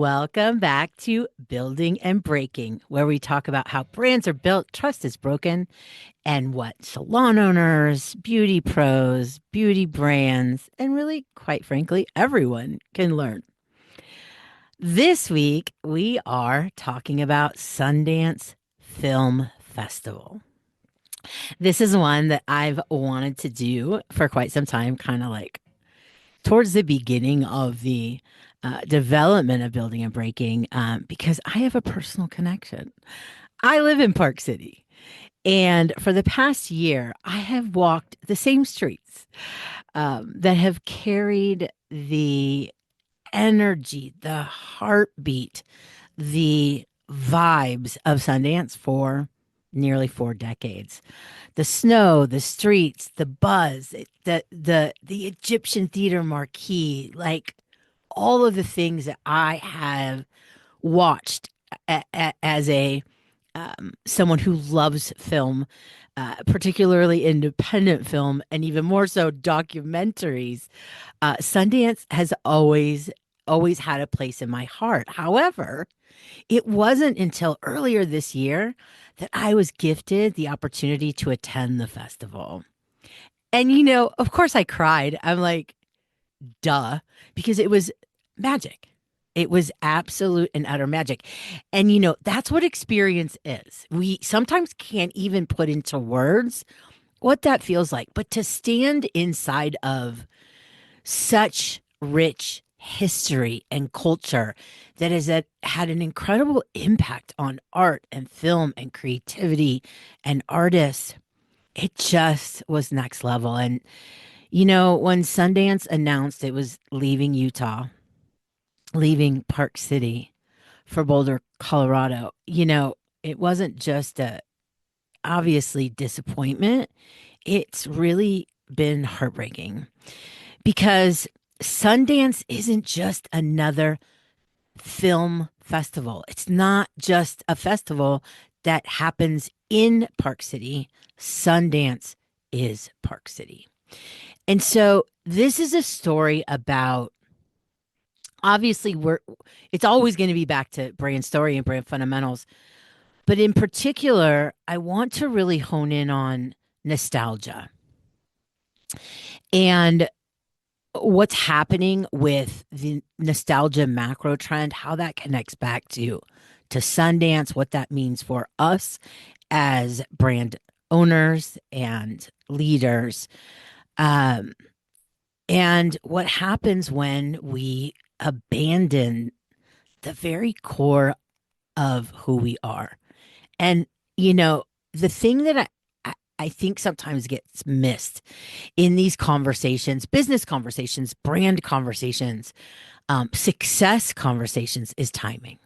Welcome back to Building and Breaking, where we talk about how brands are built, trust is broken, and what salon owners, beauty pros, beauty brands, and really, quite frankly, everyone can learn. This week, we are talking about Sundance Film Festival. This is one that I've wanted to do for quite some time, kind of like towards the beginning of the development of Building and Breaking, because I have a personal connection. I live in Park City. And for the past year, I have walked the same streets that have carried the energy, the heartbeat, the vibes of Sundance for nearly 4 decades. The snow, the streets, the buzz, the Egyptian theater marquee, like all of the things that I have watched as a someone who loves film, particularly independent film, and even more so documentaries. Sundance has always had a place in my heart. However, it wasn't until earlier this year that I was gifted the opportunity to attend the festival. And, of course I cried. I'm like, duh, because it was magic. It was absolute and utter magic. And, that's what experience is. We sometimes can't even put into words what that feels like, but to stand inside of such rich history and culture that had an incredible impact on art and film and creativity and artists. It just was next level. And, when Sundance announced it was leaving Utah, leaving Park City for Boulder, Colorado, it wasn't just a obviously disappointment. It's really been heartbreaking because Sundance isn't just another film festival. It's not just a festival that happens in Park City. Sundance is Park City. And so this is a story about obviously it's always going to be back to brand story and brand fundamentals, but in particular, I want to really hone in on nostalgia and what's happening with the nostalgia macro trend, how that connects back to Sundance, what that means for us as brand owners and leaders, um, and what happens when we abandon the very core of who we are. And the thing that I think sometimes gets missed in these conversations, business conversations, brand conversations, success conversations, is timing.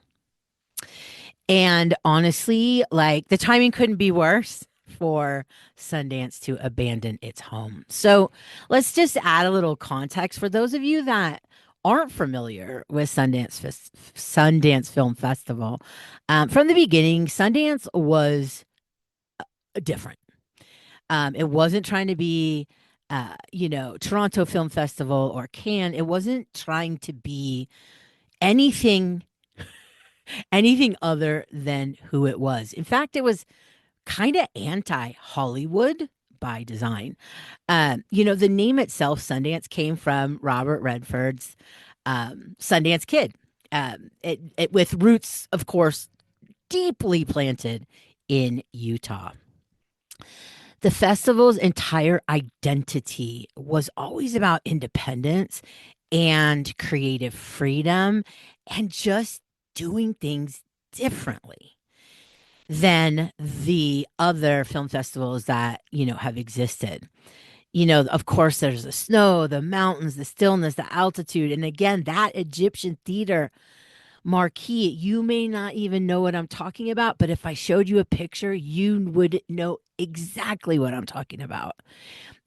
And honestly, like the timing couldn't be worse for Sundance to abandon its home. So let's just add a little context for those of you that aren't familiar with Sundance Film Festival. From the beginning, Sundance was different. It wasn't trying to be, Toronto Film Festival or Cannes. It wasn't trying to be anything anything other than who it was. In fact, it was kind of anti Hollywood by design. The name itself, Sundance, came from Robert Redford's Sundance Kid. It with roots, of course, deeply planted in Utah. The festival's entire identity was always about independence and creative freedom and just doing things differently than the other film festivals that, have existed. Of course, there's the snow, the mountains, the stillness, the altitude. And again, that Egyptian theater marquee, you may not even know what I'm talking about, but if I showed you a picture, you would know exactly what I'm talking about.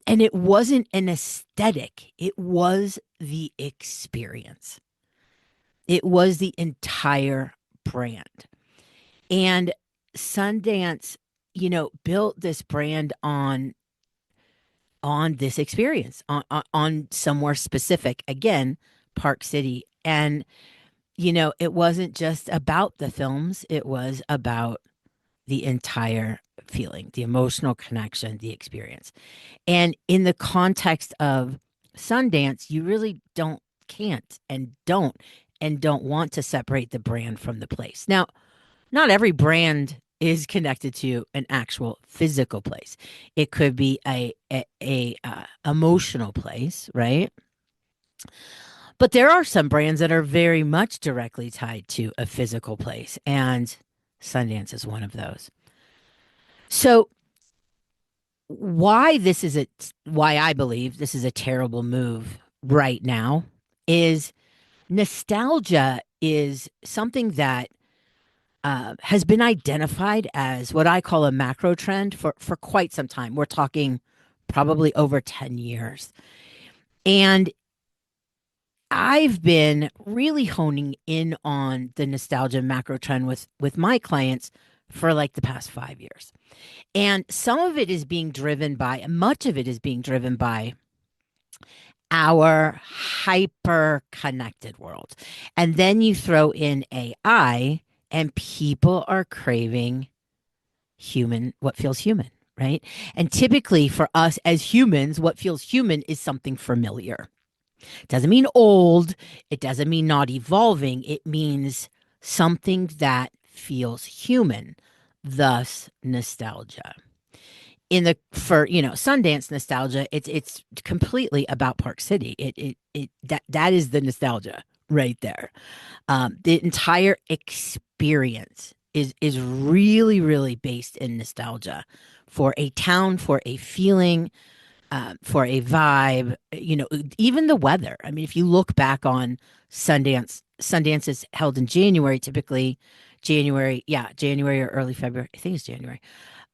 And it wasn't an aesthetic, it was the experience, it was the entire brand. And Sundance, built this brand on this experience, on somewhere specific, again, Park City. And it wasn't just about the films, it was about the entire feeling, the emotional connection, the experience. And in the context of Sundance, you really can't and don't want to separate the brand from the place. Now, not every brand is connected to an actual physical place. It could be a emotional place, right? But there are some brands that are very much directly tied to a physical place, and Sundance is one of those. So why I believe this is a terrible move right now is nostalgia is something that has been identified as what I call a macro trend for quite some time. We're talking probably over 10 years. And I've been really honing in on the nostalgia macro trend with my clients for like the past 5 years. And some of it is being driven by, much of it is being driven by our hyper connected world. And then you throw in AI, and people are craving what feels human, right? And typically for us as humans, what feels human is something familiar. It doesn't mean old, it doesn't mean not evolving, it means something that feels human, thus nostalgia. In the for Sundance nostalgia, it's completely about Park City. That is the nostalgia right there. The entire experience is really really based in nostalgia for a town, for a feeling, for a vibe. Even the weather. I mean, if you look back on Sundance is held in January, typically January, yeah, January or early February. I think it's January.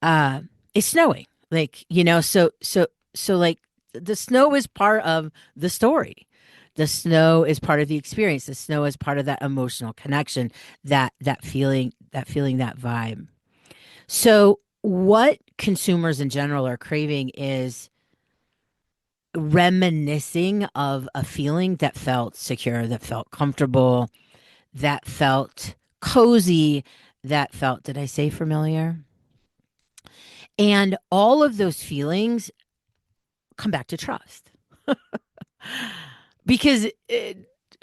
uh it's snowing, like, so like the snow is part of the story. The snow is part of the experience. The snow is part of that emotional connection, that feeling, that vibe. So what consumers in general are craving is reminiscing of a feeling that felt secure, that felt comfortable, that felt cozy, that felt, did I say familiar? And all of those feelings come back to trust, because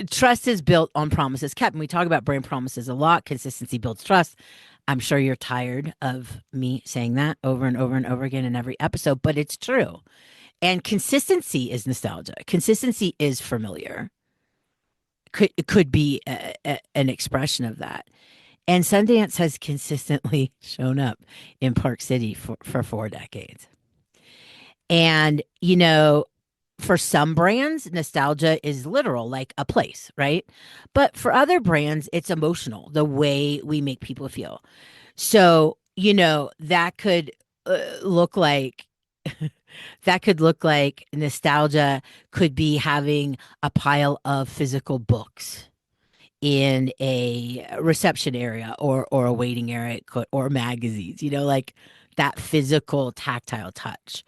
trust is built on promises kept. And we talk about brand promises a lot. Consistency builds trust. I'm sure you're tired of me saying that over and over and over again in every episode, but it's true. And consistency is nostalgia. Consistency is familiar. It could be an expression of that. And Sundance has consistently shown up in Park City for 4 decades. And, for some brands, nostalgia is literal, like a place, right? But for other brands, it's emotional, the way we make people feel. So, that could look like nostalgia could be having a pile of physical books in a reception area or a waiting area, or magazines, like that physical tactile touch.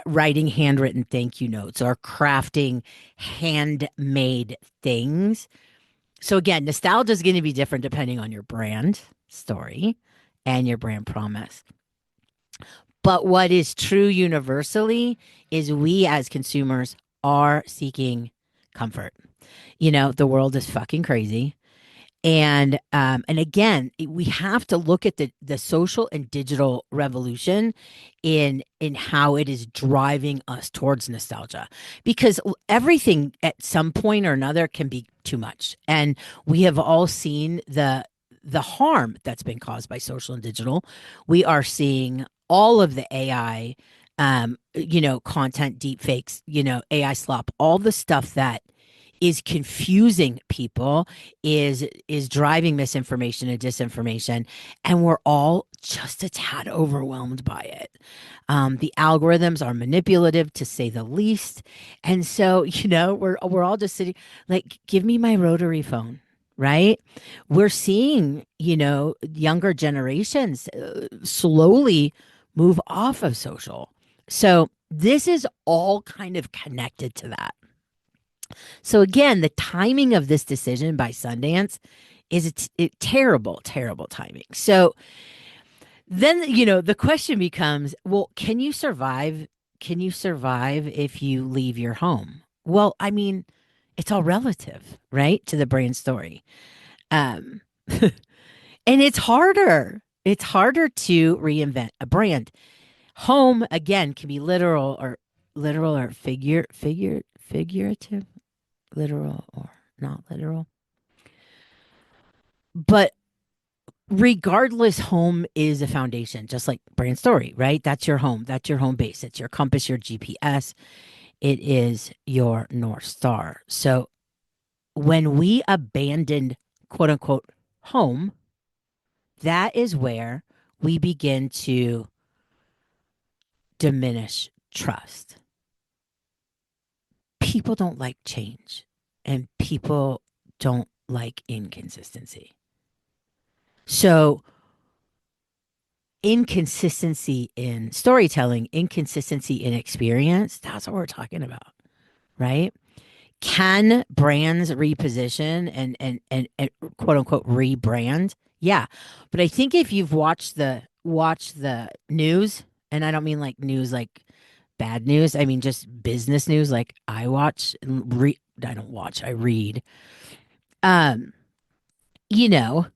Writing handwritten thank you notes or crafting handmade things. So again, nostalgia is going to be different depending on your brand story and your brand promise. But what is true universally is we as consumers are seeking comfort. The world is fucking crazy. And again, we have to look at the social and digital revolution in how it is driving us towards nostalgia, because everything at some point or another can be too much, and we have all seen the harm that's been caused by social and digital. We are seeing all of the AI, content, deep fakes, AI slop, all the stuff that is confusing people, is driving misinformation and disinformation, and we're all just a tad overwhelmed by it. The algorithms are manipulative, to say the least, and so we're all just sitting like, give me my rotary phone. Right? We're seeing, younger generations slowly move off of social. So this is all kind of connected to that. So again, the timing of this decision by Sundance is terrible, terrible timing. So then, the question becomes, well, can you survive? Can you survive if you leave your home? Well, I mean, it's all relative, right? To the brand story. Um, and it's harder. It's harder to reinvent a brand. Home again can be literal or figurative, literal or not literal. But regardless, home is a foundation, just like brand story, right? That's your home. That's your home base. It's your compass, your GPS. It is your North Star. So when we abandoned quote unquote home, that is where we begin to diminish trust. People don't like change and people don't like inconsistency. So inconsistency in storytelling, inconsistency in experience, that's what we're talking about, right? Can brands reposition and quote unquote rebrand? Yeah. But I think if you've watched the news, and I don't mean like news like bad news, I mean just business news like I watch and I don't watch, I read. Um, you know,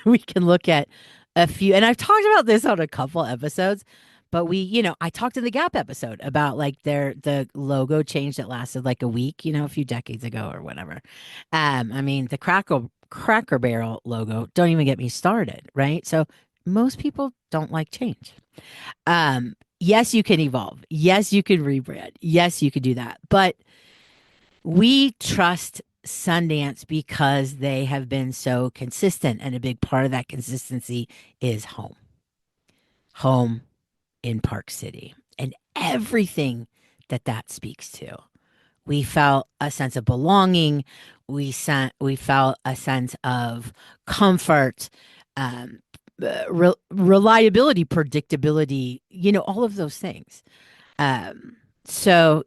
we can look at a few, and I've talked about this on a couple episodes, but I talked in the Gap episode about like the logo change that lasted like a week, a few decades ago or whatever. I mean, the Cracker Barrel logo, don't even get me started, right? So most people don't like change. Yes, you can evolve. Yes, you can rebrand. Yes, you could do that. But we trust Sundance because they have been so consistent. And a big part of that consistency is home in Park City and everything that speaks to. We felt a sense of belonging. We felt a sense of comfort, um, reliability, predictability, all of those things. So,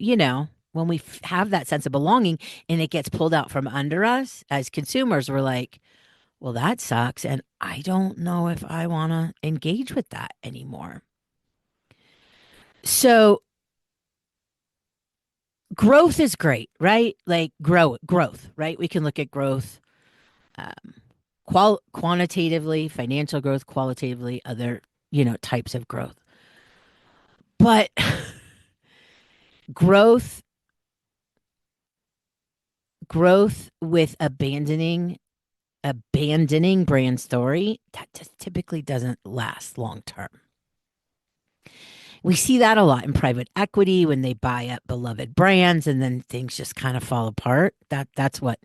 when we have that sense of belonging and it gets pulled out from under us as consumers, we're like, well, that sucks. And I don't know if I want to engage with that anymore. So, growth is great, right? Like growth, right? We can look at growth um, quantitatively, financial growth, qualitatively, other, types of growth. But growth growth with abandoning brand story, that just typically doesn't last long term. We see that a lot in private equity when they buy up beloved brands and then things just kind of fall apart. That's what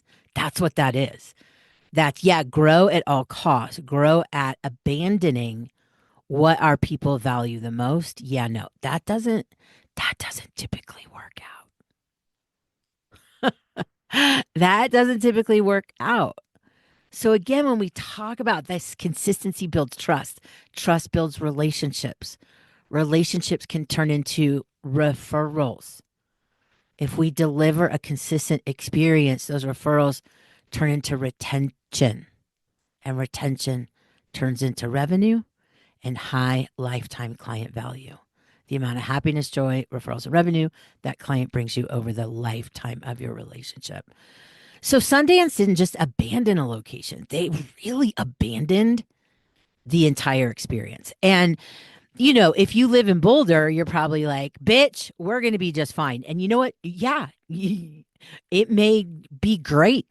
that is. That's yeah, grow at all costs. Grow at abandoning what our people value the most. Yeah, no, that doesn't typically work out. That doesn't typically work out. So again, when we talk about this, consistency builds trust. Trust builds relationships. Relationships can turn into referrals. If we deliver a consistent experience, those referrals turn into retention, and retention turns into revenue and high lifetime client value. The amount of happiness, joy, referrals, and revenue that client brings you over the lifetime of your relationship. So Sundance didn't just abandon a location, they really abandoned the entire experience. And if you live in Boulder, you're probably like, bitch, we're going to be just fine. And you know what? Yeah, it may be great.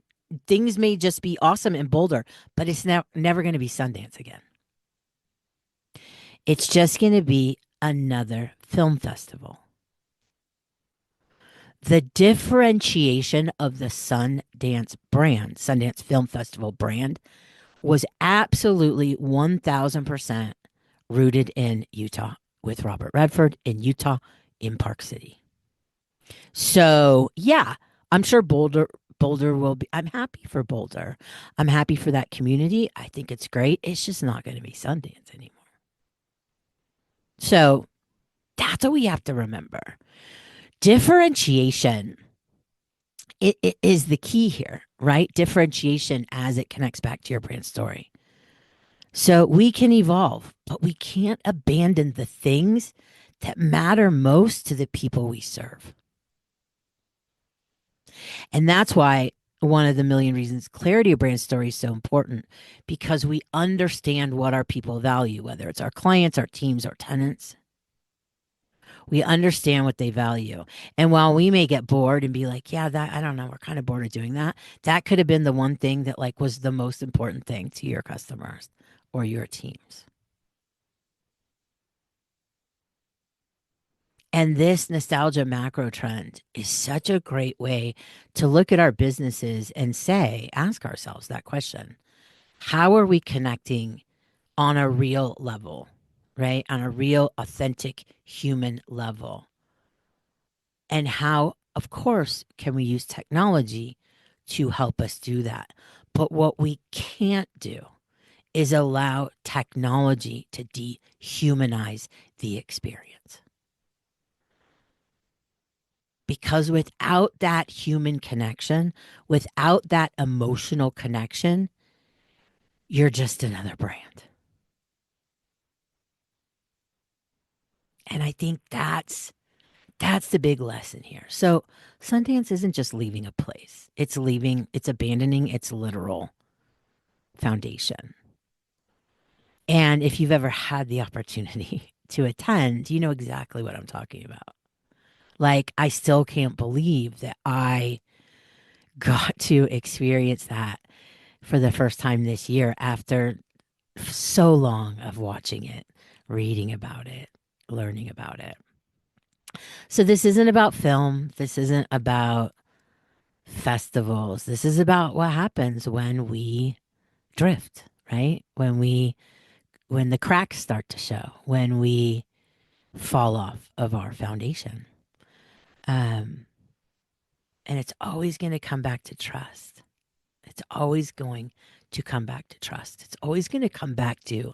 Things may just be awesome in Boulder, but it's never going to be Sundance again. It's just going to be another film festival. The differentiation of the Sundance Film Festival brand, was absolutely 1000% rooted in Utah with Robert Redford in Utah in Park City. So, yeah, I'm sure Boulder will be. I'm happy for Boulder. I'm happy for that community. I think it's great. It's just not going to be Sundance anymore. So, that's what we have to remember. Differentiation it is the key here, right? Differentiation as it connects back to your brand story. So we can evolve, but we can't abandon the things that matter most to the people we serve. And that's why one of the million reasons clarity of brand story is so important, because we understand what our people value, whether it's our clients, our teams, our tenants. We understand what they value. And while we may get bored and be like, yeah, that I don't know, we're kind of bored of doing that. That could have been the one thing that like was the most important thing to your customers or your teams. And this nostalgia macro trend is such a great way to look at our businesses and say, ask ourselves that question. How are we connecting on a real level, right? On a real, authentic human level? And how, of course, can we use technology to help us do that? But what we can't do is allow technology to dehumanize the experience. Because without that human connection, without that emotional connection, you're just another brand. And I think that's the big lesson here. So Sundance isn't just leaving a place. It's abandoning its literal foundation. And if you've ever had the opportunity to attend, you know exactly what I'm talking about. Like, I still can't believe that I got to experience that for the first time this year after so long of watching it, reading about it, learning about it. So, this isn't about film. This isn't about festivals. This is about what happens when we drift, right? When the cracks start to show, when we fall off of our foundation. Um, and it's always going to come back to trust. It's always going to come back to trust. It's always going to come back to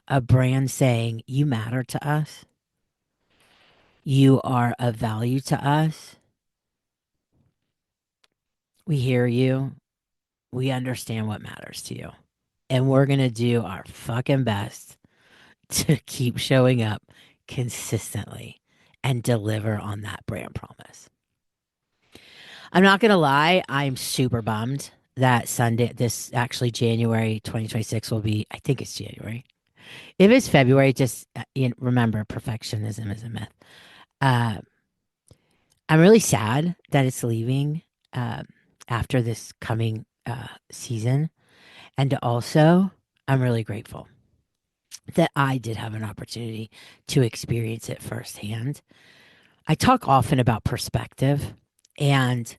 a brand saying, you matter to us. You are of value to us. We hear you. We understand what matters to you. And we're going to do our fucking best to keep showing up consistently and deliver on that brand promise. I'm not going to lie. I'm super bummed that Sunday, this actually January 2026 will be, I think it's January. If it's February, just remember perfectionism is a myth. Uh, I'm really sad that it's leaving um, after this coming season. And also, I'm really grateful that I did have an opportunity to experience it firsthand. I talk often about perspective, and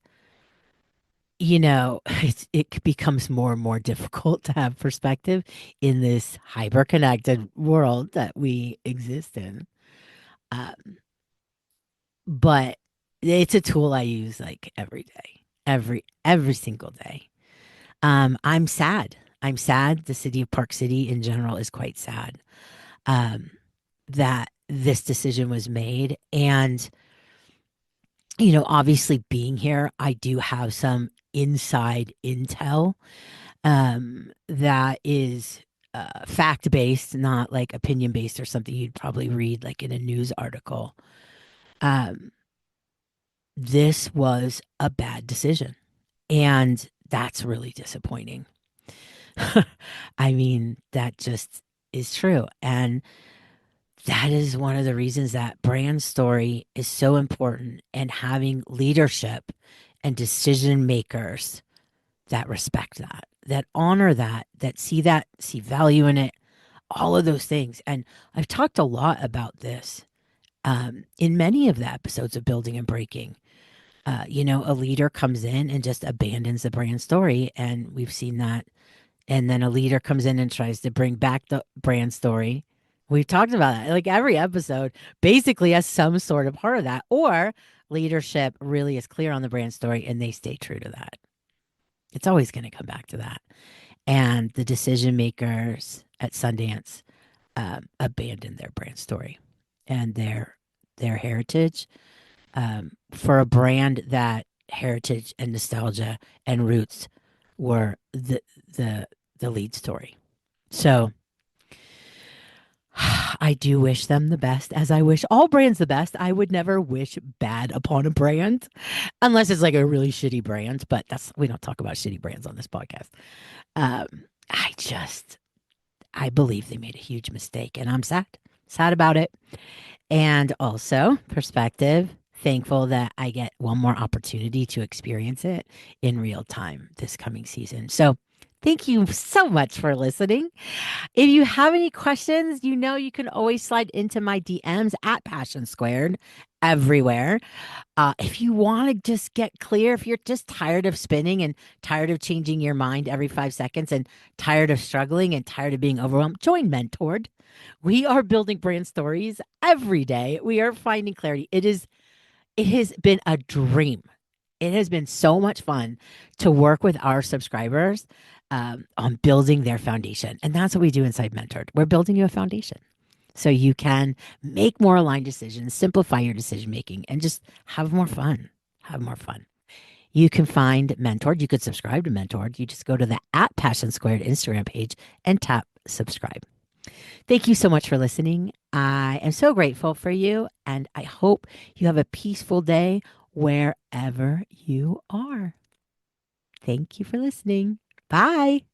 it becomes more and more difficult to have perspective in this hyper connected world that we exist in. Um, but it's a tool I use like every day, every single day. I'm sad. I'm sad. The city of Park City in general is quite sad um, that this decision was made. And, obviously being here, I do have some inside intel that is fact based, not like opinion based or something you'd probably read like in a news article. Um, this was a bad decision. And that's really disappointing. I mean, that just is true. And that is one of the reasons that brand story is so important, and having leadership and decision makers that respect that, that honor that, see value in it, all of those things. And I've talked a lot about this in many of the episodes of Building and Breaking. A leader comes in and just abandons the brand story. And we've seen that. And then a leader comes in and tries to bring back the brand story. We've talked about that. Like every episode basically has some sort of part of that. Or leadership really is clear on the brand story and they stay true to that. It's always going to come back to that. And the decision makers at Sundance abandoned their brand story and their heritage for a brand that heritage and nostalgia and roots were the the lead story. So I do wish them the best, as I wish all brands the best. I would never wish bad upon a brand unless it's like a really shitty brand, but that's we don't talk about shitty brands on this podcast. Um, I just I believe they made a huge mistake and I'm sad about it. And also, perspective, thankful that I get one more opportunity to experience it in real time this coming season. So, thank you so much for listening. If you have any questions, you know you can always slide into my DMs at Passion Squared everywhere. If you want to just get clear, if you're just tired of spinning and tired of changing your mind every 5 seconds and tired of struggling and tired of being overwhelmed, join Mentored. We are building brand stories every day. We are finding clarity. It has been a dream. It has been so much fun to work with our subscribers on building their foundation. And that's what we do inside Mentored. We're building you a foundation so you can make more aligned decisions, simplify your decision making, and just have more fun. Have more fun. You can find Mentored. You could subscribe to Mentored. You just go to the at Passion Squared Instagram page and tap subscribe. Thank you so much for listening. I am so grateful for you, and I hope you have a peaceful day wherever you are. Thank you for listening. Bye.